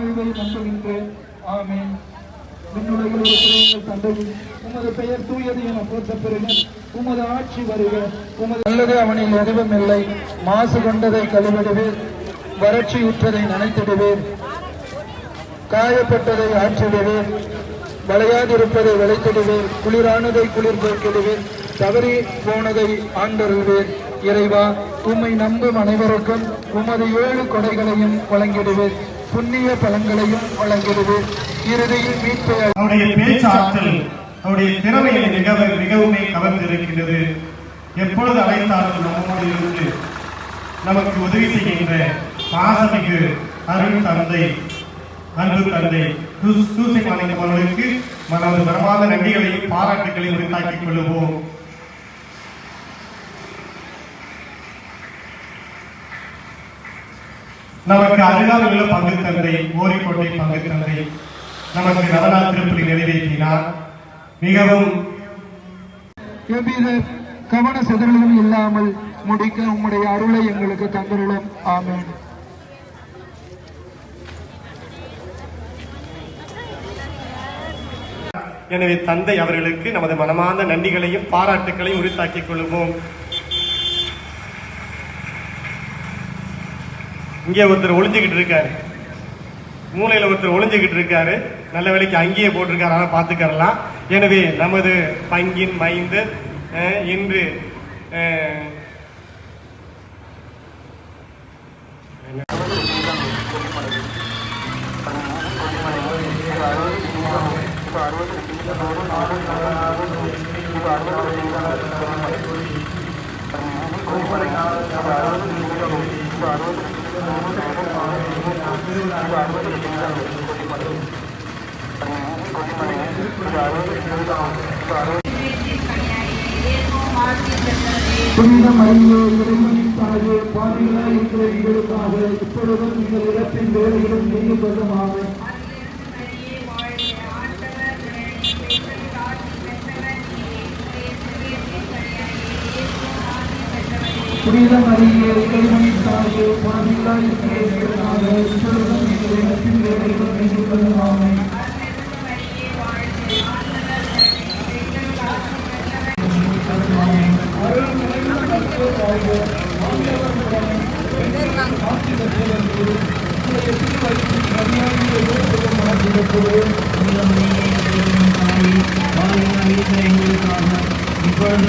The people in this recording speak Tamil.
வாழ்வை நம்புகின்றேன். ஆமென். விண்ணுலகில் இருக்கிற எங்கள் தந்தையும் உமது பெயர் தூயது என போற்ற பெறுக. உமது ஆட்சி வருக. உமது நல்லது அவனில் எதுவும் இல்லை. மாசு கொண்டதை கழுவிடுவீர், வறட்சியுற்றதை நனைத்திடுவீர், காயப்பட்டதை ஆற்றிடுவீர், வளையாதிருப்பதை விளைத்திடுவீர், குளிரானதை குளிர் போக்கிடுவீர், தவறி போனதை ஆண்டருள்வீர். இறைவா, உம்மை நம்பும் அனைவருக்கும் உமது 7 கொடைகளையும் வழங்கிடுவீர், புண்ணிய பலன்களையும் வழங்கிடுவீர். இறுதியில் மீட்பை அவருடைய பேச்சாற்றல், அவருடைய திறமையை மிகவும் கவர்ந்திருக்கின்றது. எப்பொழுது அழைத்தாலும் நம்மோடு இருந்து நமக்கு உதவி செய்கின்ற பாசமிகு அருள் தந்தை, அன்பு தந்தை சூசை மாநிலம் அவர்களுக்கு நமது மனமார்ந்த நன்றிகளையும் பாராட்டுகளையும் உரித்தாக்கிக் கொள்ளுவோம். நமக்கு அருகாமையில் உள்ள பங்கு தந்தை, ஓரிக்கோட்டை பங்கு தந்தை நமக்கு நவநாள் திருப்பலி நிறைவேற்றினார். மிகவும் கவன சிதறலும் இல்லாமல் முடிக்க உம்முடைய அருளை எங்களுக்கு தந்தருளும். ஆமென். எனவே தந்தை அவர்களுக்கு நமது மனமார்ந்த நன்றிகளையும் பாராட்டுகளையும் உரித்தாக்கிக் கொள்வோம். இங்கே ஒருத்தர் ஒளிஞ்சுக்கிட்டு இருக்காரு, மூலையில் ஒருத்தர் ஒளிஞ்சுக்கிட்டு இருக்காரு. நல்ல வேலைக்கு அங்கேயே போட்டிருக்காரு, ஆனால் பார்த்துக்கறலாம். எனவே நமது பங்கின் மைந்து இன்று புனித மரியே, இறைவனின் தாயே, பாவிகளாய் இருக்கிற எங்களுக்காக இப்பொழுதும் எங்கள் இடத்தின் வேலைகளும் செய்யும் கொள்ளுமாக. புனித மரியே, இறைவனின் தாயே, பாவிகளாய் இருக்கிற எங்களுக்காக இப்பொழுதும் எங்கள் இடத்தின் வேலைகளும் செய்யும் கொள்ளுமாக. இப்பொழுது